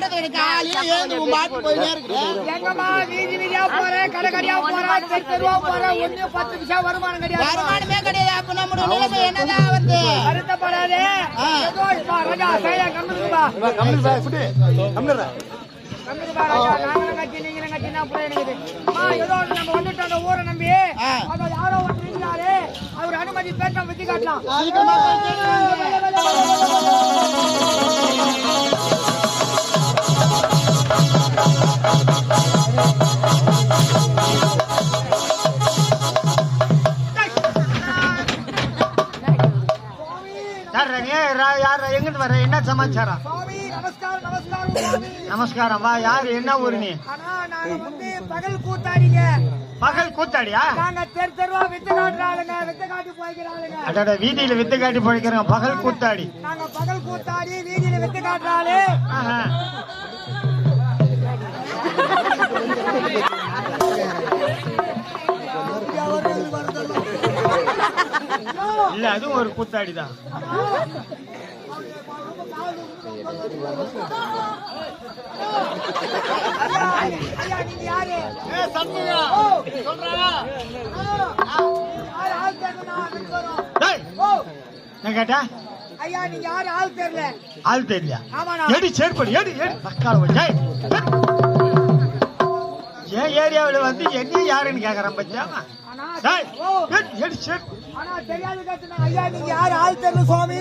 பண்றது காலையில ஏந்து பாட்டு போயிட்டே இருக்கு. எங்கம்மா வீதி வீதியா போறேன், கடை கடையா போறேன், தெருவா போறேன், 1-10 பைசா வருமானம் கிடையாது. வருமானமே கிடையாது. அப்ப நம்மளோட நிலைமை என்னதான் வருது? வருத்தப்படாதே. ஏதோ இப்ப ராஜா சையா கம்மிருப்பா. கம்மிருப்பா ராஜா, நாங்களும் கட்சி நீங்களும் கட்சினா அப்புறம் எனக்கு ஏதோ நம்ம வந்துட்டு அந்த ஊரை நம்பி அதை யாரோ ஒன்று இருந்தாரு, அவர் அனுமதி பேச வச்சு காட்டலாம். யார் எங்கிட்டு வர? என்ன சமாச்சாரம்? நமஸ்காரம். வா, யாரு? என்ன ஊரு நீ? பகல் கூத்தாடிங்க. பகல் கூத்தாடியா? நாங்க தெருவா வித்து காட்டுறாளுங்க, வித்து காட்டி போய்க்கிறாளுங்க. அட, வீதியில வித்து காட்டி போய்க்கிறோம். பகல் கூத்தாடி. நாங்க பகல் கூத்தாடி வீதியில வித்து காட்டுறாளு. இல்ல, அதுவும் ஒரு கூத்தாடிதான். கேட்டா ஐயா, நீங்க யாரு? ஆள் தெரியல. ஆள் தெரியல? எடி சேர்ப்படி, எடி பக்கால ஏன் ஏரியாவில வந்து என்ன யாருன்னு கேக்குறான் பச்சா. ஐயா, நீங்க யாரு? ஆள் தெரியல சுவாமி.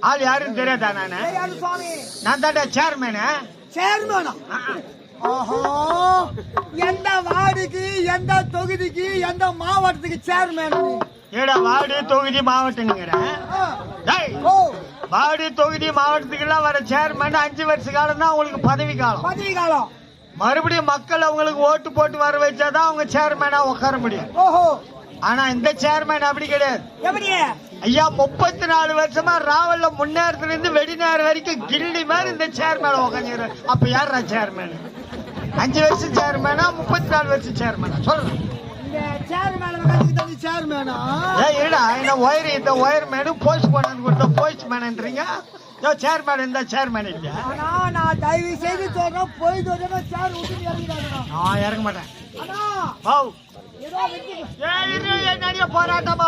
ஆள் யாருன்னு தெரியாதா? நானு நான் தாண்டா சேர்மேனு. சேர்மேனா? எந்த வார்டுக்கு, எந்த தொகுதிக்கு, எந்த மாவட்டத்துக்கு சேர்மேன்? ஏடா வார்டு தொகுதி மாவட்டம்ங்கிறேன். வார்டு தொகுதி மாவட்டத்துக்கு எல்லாம் வர சேர்மேன் 5 வருஷ காலம் தான் உங்களுக்கு பதவி காலம். மறுபடியும் மக்கள் அவங்களுக்கு ஓட்டு போட்டு வர வச்சாதான் அவங்க சேர்மேனா உட்கார முடியும். ஆனா இந்த சேர்மேன் அப்படி கிடையாது. ஐயா, 34 வருஷமா ராவல்ல முன்னேறத்துல இருந்து வெடிநேரம் வரைக்கும் கில்லி மாதிரி இந்த சேர்மேன உட்காந்து. அப்ப யாரா சேர்மேன்? 5 வருஷம் சேர்மேனா 34 வருஷம் சேர்மேனா? சொல்றேன். இந்த ஒயர் மேனு போஸ்ட் மேன் கொடுத்த போஸ்ட் மேன்ன்றீங்க. சேர்மேன் இந்த சேர்மேன் இல்ல. நான் தயவு செய்து சொல்றேன், போய் நான் இறங்க மாட்டேன். போராட்டமா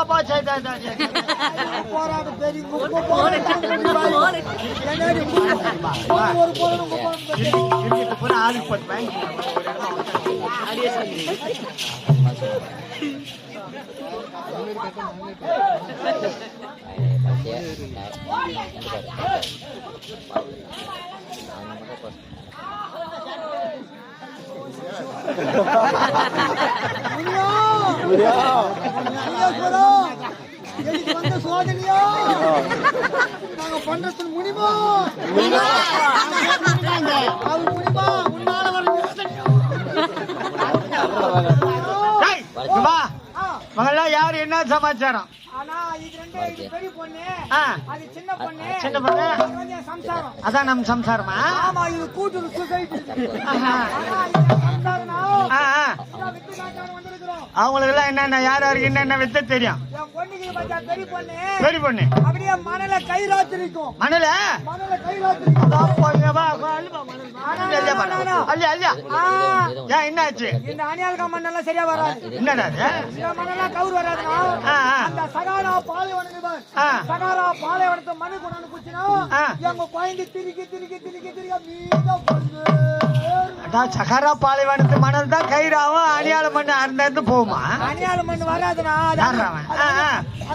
போராட்டம் ஆளுக்கு போட்டு சோதனையா நாங்க பண்றது முடியுமா? மகளா யாரு? என்ன சமாச்சாரம்? சின்ன பொண்ணு அதான் நம்ம சம்சாரமா? அவங்களுக்கு எல்லாம் என்னென்ன யார் யாருக்கு என்னென்ன வித்த தெரியும்? பெரிய பொண்ணு அப்படியே மணல கை ராத்திரிக்கும். மணல என்னாச்சு? இந்த அணியாளுக்கா மண்ணெல்லாம் சரியா வராது. என்னடா மண்ணெல்லாம் கவுரு வராதுன்னா அந்த சகாரா பாலைவனத்தை மணி கொண்டாந்து போச்சுன்னா எங்க குழந்தை திருக்கி சகாரா பாலைவனத்து மணல் தான் கயிறாவும் அணியாள மண்ணு அறந்து போகுமா? அணியாள மண்ணு வராதுன்னா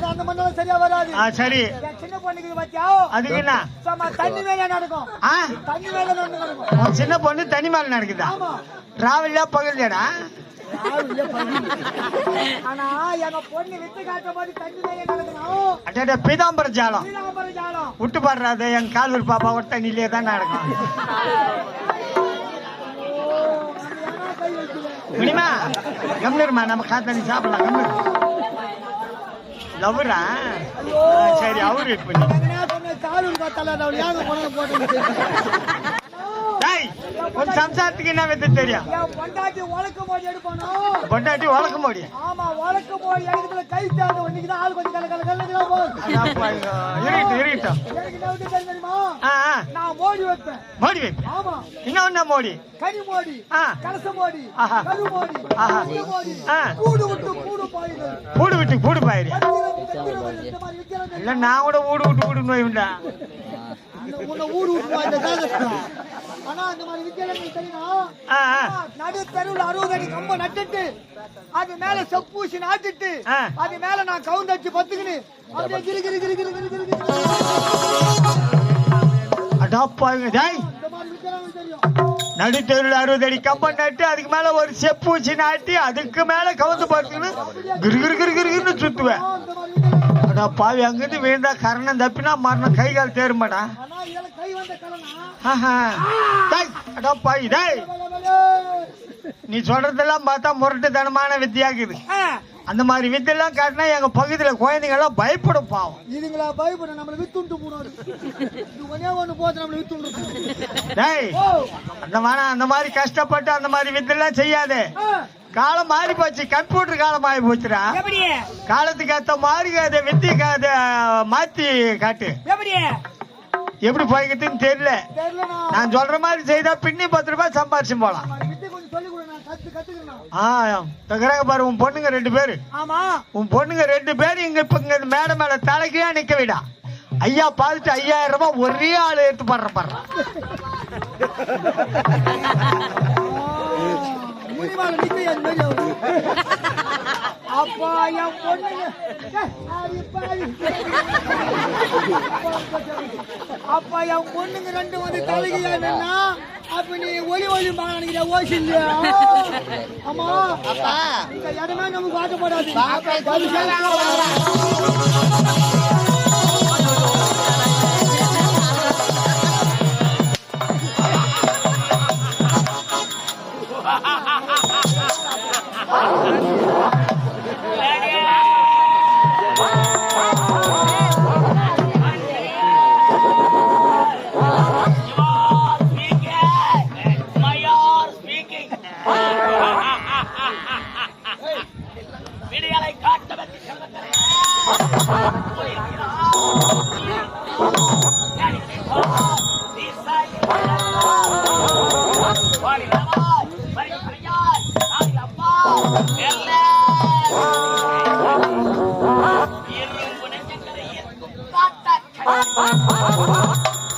அந்த மண்ணெல்லாம் சரியா வராது. சரி, சின்ன பொண்ணுக்கு பாத்தியா? அதுக்கு என்ன தண்ணி மேல நடக்கும். தண்ணி மேல நடக்கும். சின்ன பொண்ணு தண்ணி மேல நடக்குதா? டிராவல்ல பகல்டா? ஆனா எங்க பொண்ணு வித்து காட்ட போது தண்ணி மேல நடக்கணும். அட பீதாம்பர ஜாலம் விட்டு பாடுறாது. என் காலூர் பாப்பா ஒட்ட தண்ணிலே தான் நடக்கும். முடியுமா? கம்னருமா, நம்ம காத்தண்ணி சாப்பிடலாம். கம்னரு லவரா? சரி, அவரு காலூர் பார்த்தால சம்சாரத்துக்கு என்ன வித்து தெரியும்? என் பொண்டாட்டி வழக்கு போடி எடுப்பானோ. பொண்டாட்டி வளர்க்க முடியும். ஆமா, வழக்கு போடி எடுக்கிறதுல கை தாண்டு இன்னைக்குதான் ஆள் கொஞ்சம் கல்ல போகுது. இருக்கட்டும். எனக்கு என்ன விட்டு தெரியுமா? நான் மோடி வைப்பேன். மோடி வைப்பேன். ஆமா. இன்னொன்னு மோடி, கனி மோடி, கலச மோடி, கரு மோடி, மோடி, கூடு விட்டு கூடு பாயுது. கூடு விட்டு கூடு பாயிரு. இல்ல நான் கூட ஊடு விட்டு கூடுன்னு வைண்டா. உன்னை ஊடு விட்டு வாய்ந்த ஆனா அந்த மாதிரி வித்தியாசம் தெரியுமா? நடு தெருவில் 60 அடி கம்ப நட்டுட்டு அது மேல செப்பூசி நாட்டிட்டு அது மேல நான் கவுந்தடிச்சு பத்துக்கின்னு அப்படியே கிரு கிரு கிரு கிரு கிரு கிரு. அடாப்பாங்க ஜாய். இந்த மாதிரி வித்தியாசம் தெரியும். நடுத்தெருவில் 60 அடி கம்பம் நட்டு அதுக்கு மேல ஒரு செப்பூச்சி நாட்டி அதுக்கு மேல கவுந்து பார்த்துக்கின்னு கிரு கிரு கிரு கிருன்னு சுத்துவேன். அடா பாவி, அங்கிருந்து விழுந்தா கரணம் தப்பினா மரணம் கை கால் தேருமாடா. அடா பாவி டேய், நீ சொல்றதெல்லாம் பார்த்தா முரட்டுத்தனமான வித்தியாக்குது. அந்த மாதிரி வித்தெல்லாம் காட்டினா எங்க பகுதியில குழந்தைங்க எல்லாம் பயப்படும். பாவம் இதுங்களா பயப்படும். நம்மள வித்துண்டு போனாரு. இது ஒண்ணே ஒண்ணு போச்சு, நம்மள வித்துண்டு. டேய், அந்த மாதிரி கஷ்டப்பட்டு அந்த மாதிரி வித்தெல்லாம் செய்யாதே. காலம் மாறி போச்சு, கம்ப்யூட்டர் காலம் மாறி போச்சுடா. காலத்துக்கு ஏத்த மாதிரி அதை வித்தி மாத்தி காட்டு. எப்படி போய்கிட்டுன்னு தெரியல. நான் சொல்ற மாதிரி செய்தா பின்னி 10 ரூபாய் சம்பாரிச்சு போலாம். பாரு, உன் பொண்ணுங்க 2 பேரு. உன் பொண்ணுங்க 2 பேரு இங்க இப்ப இங்க மேடை மேல தலைக்கையா நிக்க விடா. ஐயா பார்த்துட்டு 5000 ரூபாய் ஒரே ஆளு எடுத்து பாடுற. அப்பா என் பொண்ணுங்க அப்பா என் பொண்ணுங்க 2 வந்து தலைகையா. அப்ப நீ ஒளி ஒளி நினைக்கிற ஓசி இல்லையா? ஆமா, இந்த இடமே நமக்கு வாட்டப்படாது.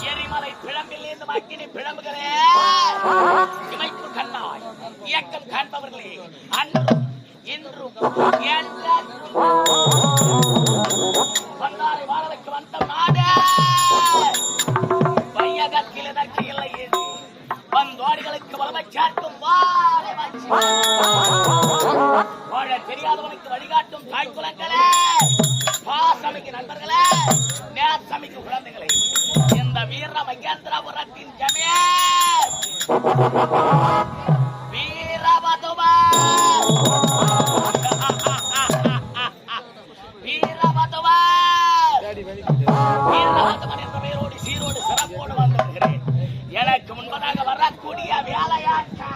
எரிமலை பிழம்பில் இருந்து மக்கினி பிழம்புகளே, இமைப்பு கண்ணாய் இயக்கம் காண்பவர்களே, அன்றும் இன்றும் வந்தாரை வாழலுக்கு வந்த நாடு வையகத்தில் எதற்கு இல்லை ஏது வந்தோடிகளுக்கு வளமை சேர்க்கும் வாழ தெரியாதவனுக்கு வழிகாட்டும் தாய்க்குலங்களே, பாசமிக்கு நண்பர்களே, நேசமிக்கு குழந்தைகளே, இந்த வீர மகேந்திரபுரத்தின் ஜமே வீரபதுமா வீரபதுமா வீரபதுமன் என்ற பெயரோடு சீரோடு சிறப்போடு வந்திருக்கிறேன். எனக்கு முன்பதாக வரக்கூடிய வேலையாட்கள்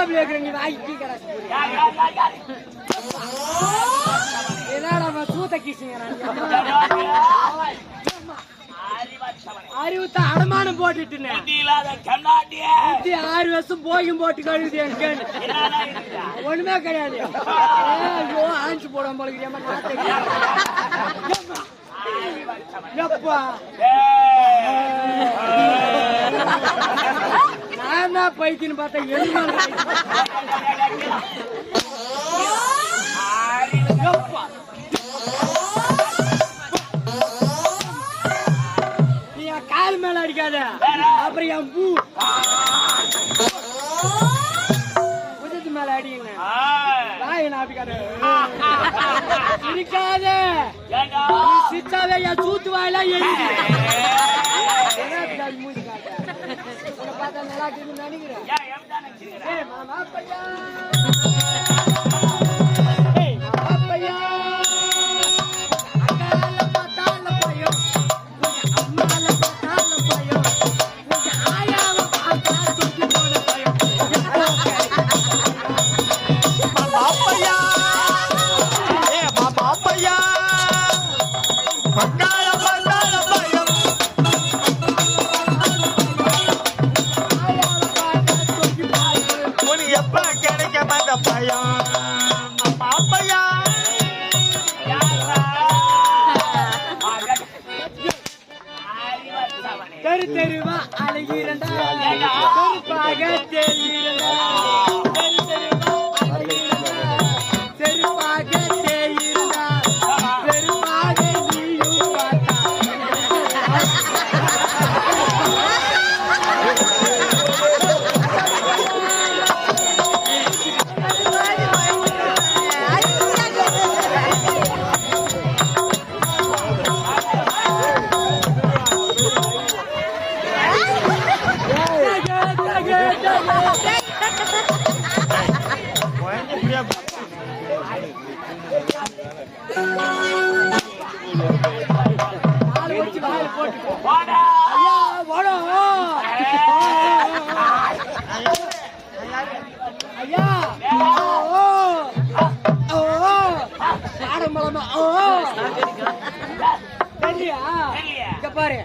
ஜோபில் இருக்கிற நீ வாங்கி கிடக்கு என்னடா சூத்த கீசுங்க அறிவுத்த அடமானம் போட்டுட்டு 6 வருஷம் போயும் போட்டு கழுவுது எனக்கு ஒண்ணுமே கிடையாது. ஐயோ ஆஞ்சு போட போல நான் தான் பைத்தின்னு பார்த்தா நீ என் கால் மேல அடிக்காத அப்புறம் என் பூ புஜத்து மேல அடிங்க இருக்காது சித்தாவே என் சூத்து வாயில எழுதி பார்த்தா நல்லா நினைக்கிறேன் தெரு தெருவா அழகிறண்டா தெருப்பாக தெரிகிறண்டா தெரு தெருவா அழகிறண்டா தெருப்பாக தெரிகிறண்டா தெருவாக நீயும் பார்த்தா பாரு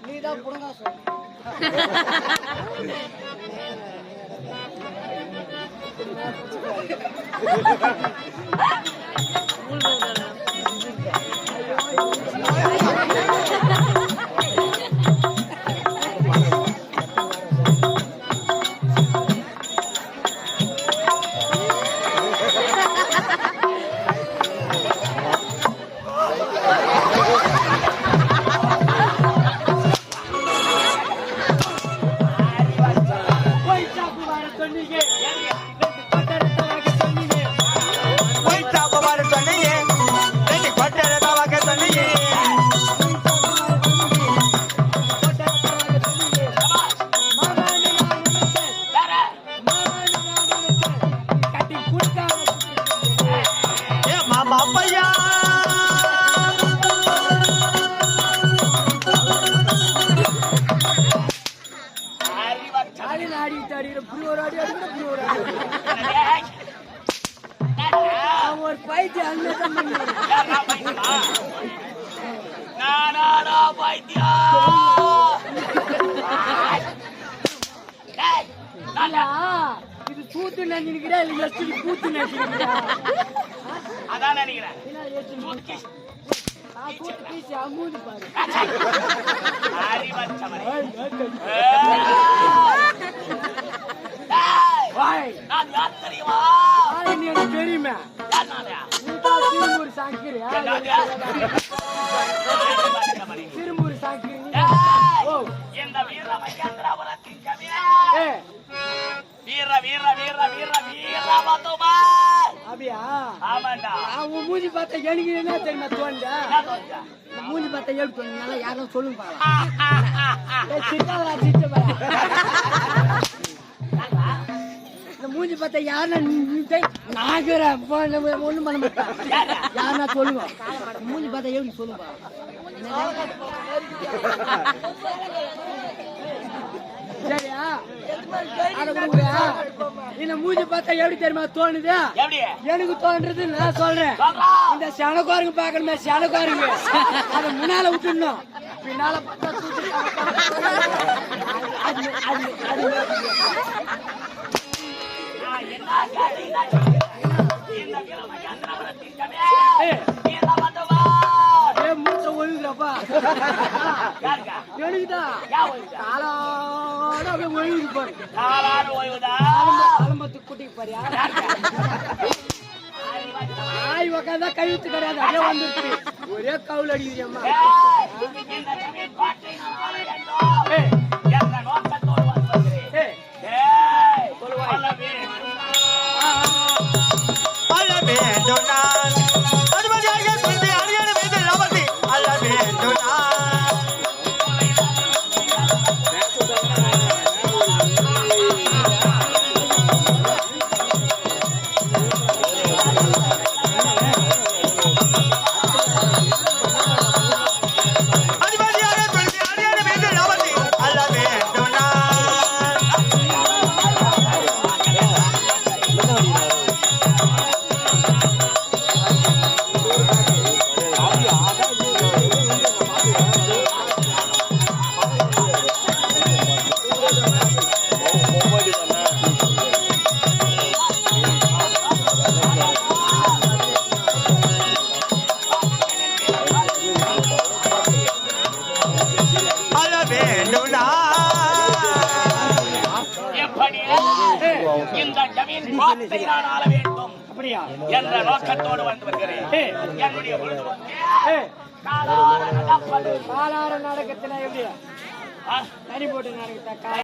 நீதான் புடுங்கா ஒரு பைத்திய இது கூத்து நினைக்கிறா இல்ல கூத்து நினைக்கிறா அதான் நினைக்கிறேன் அமூதி பாரு நான் யார் தெரியுமா? எனக்கு தெரியுமே யார் நானே? ஒரு சாக்கிரியா மூஞ்சி பார்த்தா எனக்கு என்ன தெரியுமா தோணுதா? இந்த மூஞ்சி பார்த்தா எப்படி தோணுனால யாரும் சொல்லுங்க பாக்கலாம். சித்தாவரா சித்தவரா இந்த மூஞ்சி பார்த்தா யாருன்னா நாகிறேன் ஒண்ணும் பண்ண மாட்டேன். யாருன்னா சொல்லுவோம் மூஞ்சி பார்த்தா எப்படி சொல்லுங்க. சரியா இந்த மூஞ்சி பார்த்தா எப்படி தெரியுமா தோணுது? எனக்கு தோன்றது நான் சொல்றேன். இந்த சனக்காரங்க பாக்கணுமே சனக்காரங்க அத முன்னால விட்டுணும் பின்னால பார்த்தா மூச்ச ஒழுங்குறப்பா எனக்குதான் காலாட அப்படியே ஒழுகுது பாரு. ஆலம்பத்து குட்டிக்கு பாரியா ஆய் உக்காந்தா கழுத்து கிடையாது அப்படியே வந்துருச்சு ஒரே கவுல் அடிக்குதும்மா. இந்த ஜமீன் கோட்டை நான் ஆள வேண்டும் என்ற நோக்கத்தோடு வந்து வருகிறேன். என்னுடைய காலார நடக்கத்துல எப்படி தனி போட்டு நடக்கத்தா